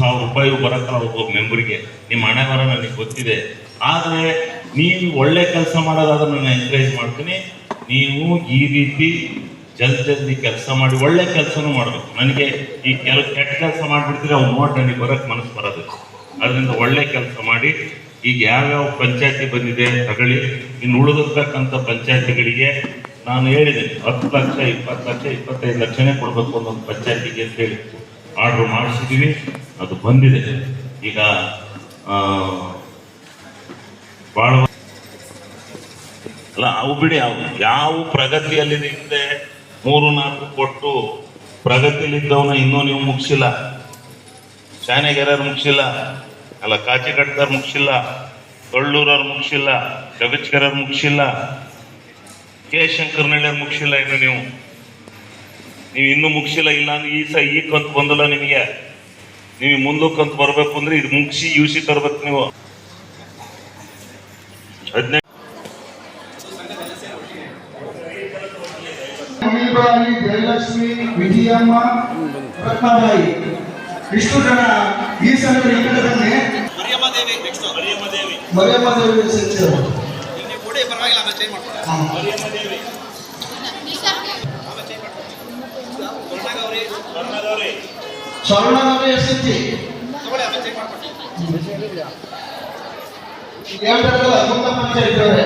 ₹1000 ಬರತ್ತಲ್ಲ ಒಬ್ಬ ಮೆಂಬರ್ಗೆ. ನಿಮ್ಮ ಹಣೆ ಬರ ನನಗೆ ಗೊತ್ತಿದೆ. ಆದರೆ ನೀವು ಒಳ್ಳೆ ಕೆಲಸ ಮಾಡೋದಾದ್ರೆ ನಾನು ಎನ್ಕರೇಜ್ ಮಾಡ್ತೀನಿ. ನೀವು ಈ ರೀತಿ ಜಲ್ದಿ ಕೆಲಸ ಮಾಡಿ ಒಳ್ಳೆ ಕೆಲಸನೂ ಮಾಡಬೇಕು. ನನಗೆ ಈ ಕೆಲವು ಕೆಟ್ಟ ಕೆಲಸ ಮಾಡಿಬಿಡ್ತೀರಿ ಅವ್ನು ನೋಡಿ ನನಗೆ ಬರೋಕ್ಕೆ ಮನಸ್ಸು ಬರೋದು. ಅದರಿಂದ ಒಳ್ಳೆ ಕೆಲಸ ಮಾಡಿ. ಈಗ ಯಾವ್ಯಾವ ಪಂಚಾಯತಿ ಬಂದಿದೆ ತಗೊಳ್ಳಿ. ಇನ್ನು ಉಳಿದಿರ್ತಕ್ಕಂಥ ಪಂಚಾಯತಿಗಳಿಗೆ ನಾನು ಹೇಳಿದ್ದೀನಿ 10 ಲಕ್ಷ 20 ಲಕ್ಷ 25 ಲಕ್ಷನೇ ಕೊಡಬೇಕು ಒಂದೊಂದು ಪಂಚಾಯತಿಗೆ ಅಂತೇಳಿ ಆರ್ಡ್ರ್ ಮಾಡಿಸಿದ್ದೀವಿ. ಅದು ಬಂದಿದೆ. ಈಗ ಭಾಳ ಅಲ್ಲ ಅವು ಬಿಡಿ, ಯಾವ ಪ್ರಗತಿಯಲ್ಲಿದೆ ಹಿಂದೆ 3-4 ಕೊಟ್ಟು ಪ್ರಗತಿಯಲ್ಲಿದ್ದವನ್ನ ಇನ್ನೂ ನೀವು ಮುಗಿಸಿಲ್ಲ. ಶಾನೆಗೆರೆಯವ್ರು ಮುಗಿಸಿಲ್ಲ, ಅಲ್ಲ ಕಾಚಿಕಟ್ಟದವ್ರು ಮುಗಿಸಿಲ್ಲ, ತೊಳ್ಳೂರವ್ರು ಮುಗಿಸಿಲ್ಲ, ಜಗಚ್ಕೆರೆಯವ್ರು ಮುಗಿಸಿಲ್ಲ, ಕೆ ಶಂಕರನಹಳ್ಳಿಯವ್ರು ಮುಗಿಸಿಲ್ಲ. ಇನ್ನು ನೀವು ಇನ್ನೂ ಮುಗಿಸಿಲ್ಲ. ಇಲ್ಲ ಅಂದ್ರೆ ಈ ಕಂತು ಬಂದಲ್ಲ ನಿಮಗೆ. ನೀವು ಮುಂದಕ್ಕಂತ ಬರಬೇಕು ಅಂದ್ರೆ ಇದು ಮುಗಿಸಿ UC ತರಬೇಕು ನೀವು. 15 ಜಯಲಕ್ಷ್ಮಿ, ವಿಜಯಮ್ಮ, ರತ್ನಬಾಯಿ ಇಷ್ಟು ಜನ ಈ ಸಂಘಟನೆ ಮರಿಯಮ್ಮದೇವಿ ಸಚಿವರು ಸ್ವರ್ಣಗೌರಿ SHG ಹೇಳ್ತಾರಲ್ಲ ಮುಕ್ತ ಪಂಚಾಯತ್ ಅವರೇ.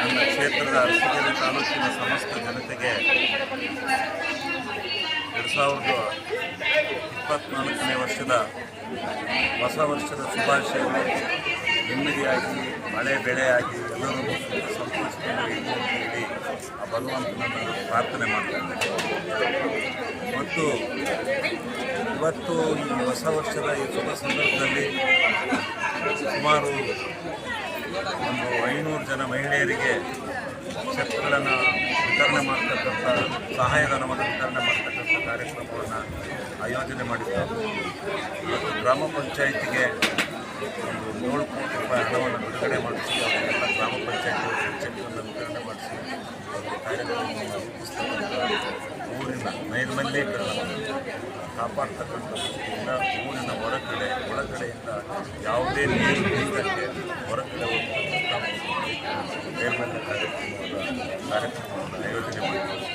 ನನ್ನ ಕ್ಷೇತ್ರದ ಅರಸೀಕೆರೆ ತಾಲೂಕಿನ ಸಮಸ್ತ ಜನತೆಗೆ 2024ನೇ ವರ್ಷದ ಹೊಸ ವರ್ಷದ ಶುಭಾಶಯಗಳು. ನೆಮ್ಮದಿಯಾಗಿ ಮಳೆ ಬೆಳೆಯಾಗಿ ಎಲ್ಲರೂ ಸಂತೋಷದಿಂದ ಹೇಳಿ ಆ ಭಗವಂತನನ್ನು ಪ್ರಾರ್ಥನೆ ಮಾಡ್ತಾರೆ. ಮತ್ತು ಇವತ್ತು ಈ ಹೊಸ ವರ್ಷದ ಈ ಶುಭ ಸಂದರ್ಭದಲ್ಲಿ ಸುಮಾರು ಒಂದು 500 ಜನ ಮಹಿಳೆಯರಿಗೆ ಚೆಕ್ಗಳನ್ನು ವಿತರಣೆ ಮಾಡ್ತಕ್ಕಂಥ ಸಹಾಯಧನವನ್ನು ವಿತರಣೆ ಮಾಡ್ತಕ್ಕಂಥ ಕಾರ್ಯಕ್ರಮವನ್ನು ಆಯೋಜನೆ ಮಾಡಿದ್ದಾರೆ. ಮತ್ತು ಗ್ರಾಮ ಪಂಚಾಯಿತಿಗೆ ಒಂದು 7 ಕೋಟಿ ರೂಪಾಯಿ ಹಣವನ್ನು ಬಿಡುಗಡೆ ಮಾಡಿಸಿ ಅವರೆಲ್ಲ ಗ್ರಾಮ ಪಂಚಾಯಿತಿ ಚೆಕ್ಗಳನ್ನು ವಿತರಣೆ ಮಾಡಿಸಿ ಕಾರ್ಯಕ್ರಮವನ್ನು ರೂಪಿಸ್ತಕ್ಕಂಥ ಊರಿನ ನೈರ್ಮಲ್ಯೀಕರಣವನ್ನು ಕಾಪಾಡ್ತಕ್ಕಂಥ ದೃಷ್ಟಿಯಿಂದ ಊರಿನ ಒಳಗಡೆಯಿಂದ ಯಾವುದೇ ನೀರು ನಿಲ್ಲದಂತೆ ಹೊರಗಡೆ ಹೋಗ್ತಕ್ಕಂಥ ನೈರ್ಮಲ್ಯ ಕಾರ್ಯಕ್ರಮವನ್ನು ಆಯೋಜನೆ ಮಾಡಿದ್ದಾರೆ.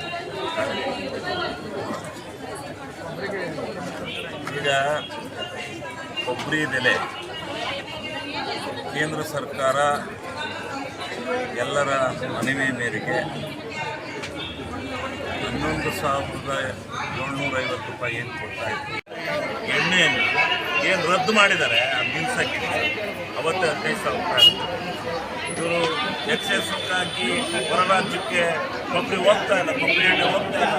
ಈಗ ಕೊಬ್ಬರಿ ಬೆಲೆ ಕೇಂದ್ರ ಸರ್ಕಾರ ಎಲ್ಲರ ಮನವಿ ಮೇರೆಗೆ 11,750 ರೂಪಾಯಿ ಏನು ಕೊಡ್ತಾ ಇತ್ತು. ಎಣ್ಣೆಯನ್ನು ಏನು ರದ್ದು ಮಾಡಿದ್ದಾರೆ ಆ ನಿಲ್ಸಕ್ಕೆ ಅವತ್ತೇ 15,000 ರೂಪಾಯಿ ಆಗ್ತದೆ. ಇವರು ಎಕ್ಸೈಸ್ ಸುಂಕ ಹಾಕಿ ಹೊರ ರಾಜ್ಯಕ್ಕೆ ಕೊಬ್ಬರಿ ಹೋಗ್ತಾ ಇಲ್ಲ, ಕೊಬ್ಬರಿ ಎಣ್ಣೆ ಹೋಗ್ತಾ ಇಲ್ಲ.